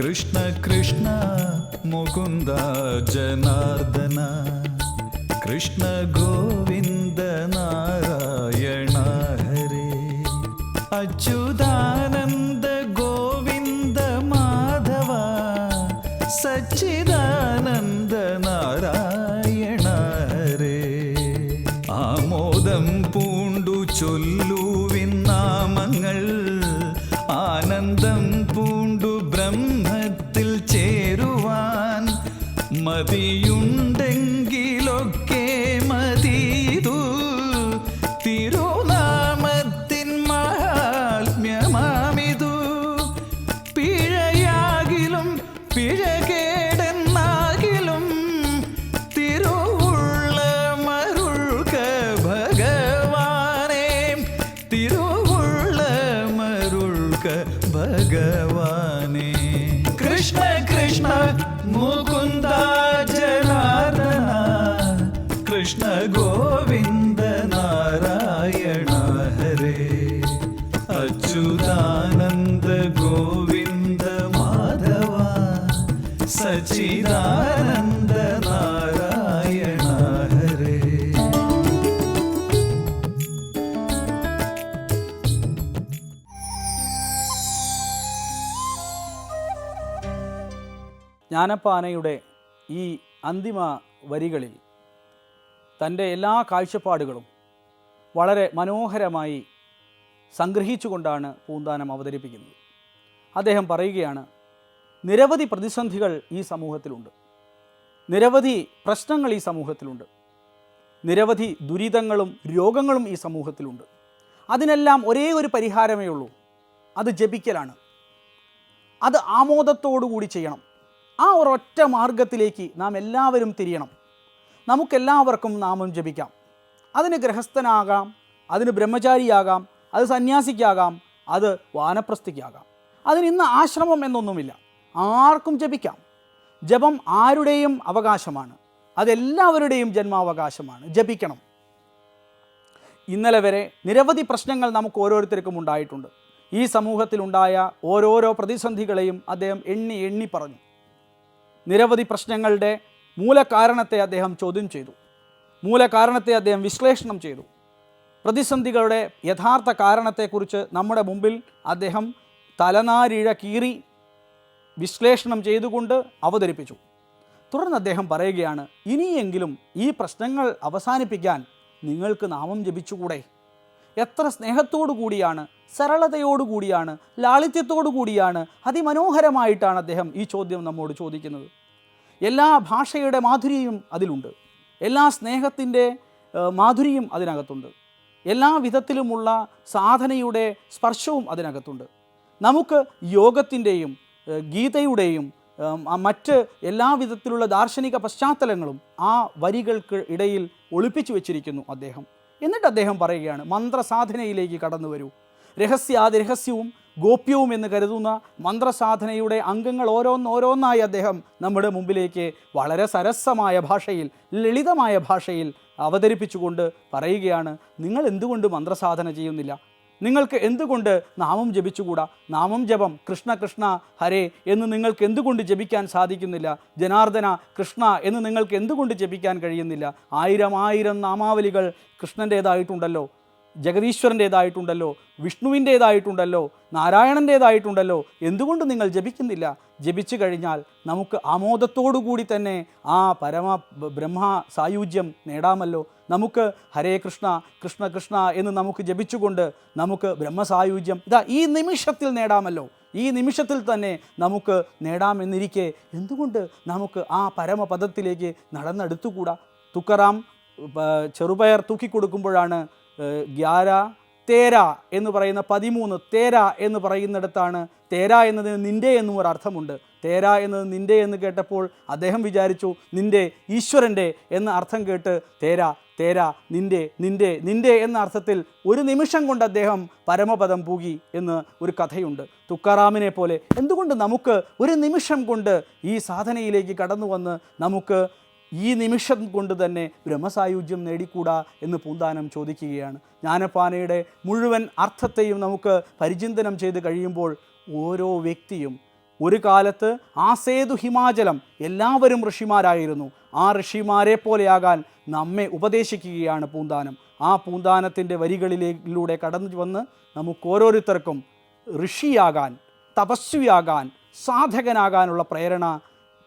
കൃഷ്ണ കൃഷ്ണ മുകുന്ദ ജനാർദ്ദന കൃഷ്ണ ഗോവിന്ദ നാരായണ ഹരേ അച്യുതാനന്ദ ഗോവിന്ദ മാധവ സച്ചിദാനന്ദ നാരായണ ഹരേ ആമോദം പൂണ്ടു ചൊല്ലുവിൻ നാമങ്ങൾ ആനന്ദം പൂണ്ടു ബ്രഹ്മത്തിൽ ചേരുവാൻ മതിയുണ്ടെങ്കിലൊക്കെ മതിതു തിരുനാമത്തിൻ മഹാത്മ്യമാമിതു പിഴയാകിലും പിഴകേടെന്നാകിലും തിരുവുള്ളമരുൾക ഭഗവാനേ തിരുവുള്ളമരുൾക ഭഗവാനേ കൃഷ്ണ കൃഷ്ണ മുകുന്ദ ജനാർദ്ദന കൃഷ്ണ ഗോവിന്ദ നാരായണ ഹരേ അച്യുതാനന്ദ ഗോവിന്ദ മാധവ സച്ചിദാനന്ദ നാരായണ ഹരേ. ജ്ഞാനപ്പാനയുടെ ഈ അന്തിമ വരികളിൽ തൻ്റെ എല്ലാ കാഴ്ചപ്പാടുകളും വളരെ മനോഹരമായി സംഗ്രഹിച്ചുകൊണ്ടാണ് പൂന്താനം അവതരിപ്പിക്കുന്നത്. അദ്ദേഹം പറയുകയാണ്, നിരവധി പ്രതിസന്ധികൾ ഈ സമൂഹത്തിലുണ്ട്, നിരവധി പ്രശ്നങ്ങൾ ഈ സമൂഹത്തിലുണ്ട്, നിരവധി ദുരിതങ്ങളും രോഗങ്ങളും ഈ സമൂഹത്തിലുണ്ട്. അതിനെല്ലാം ഒരേ ഒരു പരിഹാരമേ ഉള്ളൂ, അത് ജപിക്കലാണ്. അത് ആമോദത്തോടുകൂടി ചെയ്യണം. ആ ഒരൊറ്റ മാർഗത്തിലേക്ക് നാം എല്ലാവരും തിരിയണം. നമുക്കെല്ലാവർക്കും നാമം ജപിക്കാം. അതിന് ഗൃഹസ്ഥനാകാം, അതിന് ബ്രഹ്മചാരിയാകാം, അത് സന്യാസിക്കാകാം, അത് വാനപ്രസ്ഥിക്കാകാം. അതിന് ഇന്ന് ആശ്രമം എന്നൊന്നുമില്ല, ആർക്കും ജപിക്കാം. ജപം ആരുടെയും അവകാശമാണ്, അതെല്ലാവരുടെയും ജന്മാവകാശമാണ്. ജപിക്കണം. ഇന്നലെ വരെ നിരവധി പ്രശ്നങ്ങൾ നമുക്ക് ഓരോരുത്തർക്കും ഉണ്ടായിട്ടുണ്ട്. ഈ സമൂഹത്തിലുണ്ടായ ഓരോരോ പ്രതിസന്ധികളെയും അദ്ദേഹം എണ്ണി എണ്ണി പറഞ്ഞു. നിരവധി പ്രശ്നങ്ങളുടെ മൂലകാരണത്തെ അദ്ദേഹം ചോദ്യം ചെയ്തു, മൂലകാരണത്തെ അദ്ദേഹം വിശ്ലേഷണം ചെയ്തു. പ്രതിസന്ധികളുടെ യഥാർത്ഥ കാരണത്തെക്കുറിച്ച് നമ്മുടെ മുമ്പിൽ അദ്ദേഹം തലനാരിഴ കീറി വിശ്ലേഷണം ചെയ്തുകൊണ്ട് അവതരിപ്പിച്ചു. തുടർന്ന് അദ്ദേഹം പറയുകയാണ്, ഇനിയെങ്കിലും ഈ പ്രശ്നങ്ങൾ അവസാനിപ്പിക്കാൻ നിങ്ങൾക്ക് നാമം ജപിച്ചുകൂടെ? എത്ര സ്നേഹത്തോടു കൂടിയാണ്, സരളതയോടു കൂടിയാണ്, ലാളിത്യത്തോടു കൂടിയാണ്, അതിമനോഹരമായിട്ടാണ് അദ്ദേഹം ഈ ചോദ്യം നമ്മോട് ചോദിക്കുന്നത്. എല്ലാ ഭാഷയുടെ മാധുര്യവും അതിലുണ്ട്, എല്ലാ സ്നേഹത്തിൻ്റെ മാധുര്യം അതിനകത്തുണ്ട്, എല്ലാ വിധത്തിലുമുള്ള സാധനയുടെ സ്പർശവും അതിനകത്തുണ്ട്. നമുക്ക് യോഗത്തിൻ്റെയും ഗീതയുടെയും മറ്റ് എല്ലാ വിധത്തിലുള്ള ദാർശനിക പശ്ചാത്തലങ്ങളും ആ വരികൾക്ക് ഇടയിൽ ഒളിപ്പിച്ചു വച്ചിരിക്കുന്നു അദ്ദേഹം. എന്നിട്ട് അദ്ദേഹം പറയുകയാണ്, മന്ത്രസാധനയിലേക്ക് കടന്നു വരൂ. രഹസ്യാതിരഹസ്യവും ഗോപ്യവും എന്ന് കരുതുന്ന മന്ത്രസാധനയുടെ അംഗങ്ങൾ ഓരോന്നോരോന്നായി അദ്ദേഹം നമ്മുടെ മുമ്പിലേക്ക് വളരെ സരസമായ ഭാഷയിൽ, ലളിതമായ ഭാഷയിൽ അവതരിപ്പിച്ചുകൊണ്ട് പറയുകയാണ്, നിങ്ങൾ എന്തുകൊണ്ട് മന്ത്രസാധന ചെയ്യുന്നില്ല? നിങ്ങൾക്ക് എന്തുകൊണ്ട് നാമം ജപിച്ചുകൂടാ? നാമം ജപം കൃഷ്ണ കൃഷ്ണ ഹരേ എന്ന് നിങ്ങൾക്ക് എന്തുകൊണ്ട് ജപിക്കാൻ സാധിക്കുന്നില്ല? ജനാർദ്ദന കൃഷ്ണ എന്ന് നിങ്ങൾക്ക് എന്തുകൊണ്ട് ജപിക്കാൻ കഴിയുന്നില്ല? ആയിരം ആയിരം നാമാവലികൾ കൃഷ്ണൻ്റേതായിട്ടുണ്ടല്ലോ, ജഗദീശ്വരൻ്റേതായിട്ടുണ്ടല്ലോ, വിഷ്ണുവിൻ്റേതായിട്ടുണ്ടല്ലോ, നാരായണൻ്റേതായിട്ടുണ്ടല്ലോ. എന്തുകൊണ്ട് നിങ്ങൾ ജപിക്കുന്നില്ല? ജപിച്ചു കഴിഞ്ഞാൽ നമുക്ക് ആമോദത്തോടുകൂടി തന്നെ ആ പരമ ബ്രഹ്മ സായുജ്യം നേടാമല്ലോ. നമുക്ക് ഹരേ കൃഷ്ണ കൃഷ്ണ കൃഷ്ണ എന്ന് നമുക്ക് ജപിച്ചുകൊണ്ട് നമുക്ക് ബ്രഹ്മസായുജ്യം ഇതാ ഈ നിമിഷത്തിൽ നേടാമല്ലോ. ഈ നിമിഷത്തിൽ തന്നെ നമുക്ക് നേടാമെന്നിരിക്കെ എന്തുകൊണ്ട് നമുക്ക് ആ പരമപദത്തിലേക്ക് നടന്നെടുത്തുകൂടാ? തുക്കറാം ചെറുപയർ തൂക്കിക്കൊടുക്കുമ്പോഴാണ് 11 തേര എന്ന് പറയുന്ന 13 തേര എന്ന് പറയുന്നിടത്താണ് തേര എന്നതിന് നിൻ്റെ എന്നും ഒരു അർത്ഥമുണ്ട്. തേര എന്നത് നിൻ്റെ എന്ന് കേട്ടപ്പോൾ അദ്ദേഹം വിചാരിച്ചു നിൻ്റെ ഈശ്വരൻ്റെ എന്ന അർത്ഥം കേട്ട് തേര തേര നിൻ്റെ നിൻ്റെ നിൻ്റെ എന്ന അർത്ഥത്തിൽ ഒരു നിമിഷം കൊണ്ട് അദ്ദേഹം പരമപദം പൂകി എന്ന് ഒരു കഥയുണ്ട്. തുക്കാറാമിനെ പോലെ എന്തുകൊണ്ട് നമുക്ക് ഒരു നിമിഷം കൊണ്ട് ഈ സാധനയിലേക്ക് കടന്നു വന്ന് നമുക്ക് ഈ നിമിഷം കൊണ്ട് തന്നെ ബ്രഹ്മസായുജ്യം നേടിക്കൂടാ എന്ന് പൂന്താനം ചോദിക്കുകയാണ്. ജ്ഞാനപ്പാനയുടെ മുഴുവൻ അർത്ഥത്തെയും നമുക്ക് പരിചിന്തനം ചെയ്ത് കഴിയുമ്പോൾ ഓരോ വ്യക്തിയും ഒരു കാലത്ത് ആസേതു ഹിമാചലം എല്ലാവരും ഋഷിമാരായിരുന്നു. ആ ഋഷിമാരെ പോലെയാകാൻ നമ്മെ ഉപദേശിക്കുകയാണ് പൂന്താനം. ആ പൂന്താനത്തിൻ്റെ വരികളിലൂടെ കടന്നു വന്ന് നമുക്ക് ഓരോരുത്തർക്കും ഋഷിയാകാൻ, തപസ്വിയാകാൻ, സാധകനാകാനുള്ള പ്രേരണ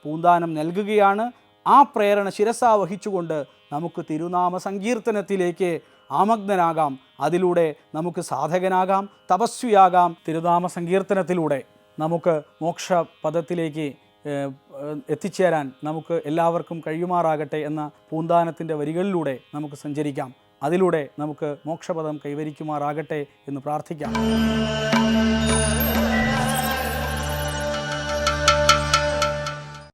പൂന്താനം നൽകുകയാണ്. ആ പ്രേരണ ശിരസാ വഹിച്ചുകൊണ്ട് നമുക്ക് തിരുനാമ സങ്കീർത്തനത്തിലേക്ക് ആമഗ്നനാകാം. അതിലൂടെ നമുക്ക് സാധകനാകാം, തപസ്വിയാകാം. തിരുനാമ സങ്കീർത്തനത്തിലൂടെ നമുക്ക് മോക്ഷപദത്തിലേക്ക് എത്തിച്ചേരാൻ നമുക്ക് എല്ലാവർക്കും കഴിയുമാറാകട്ടെ എന്ന പൂന്താനത്തിൻ്റെ വരികളിലൂടെ നമുക്ക് സഞ്ചരിക്കാം. അതിലൂടെ നമുക്ക് മോക്ഷപദം കൈവരിക്കുമാറാകട്ടെ എന്ന് പ്രാർത്ഥിക്കാം.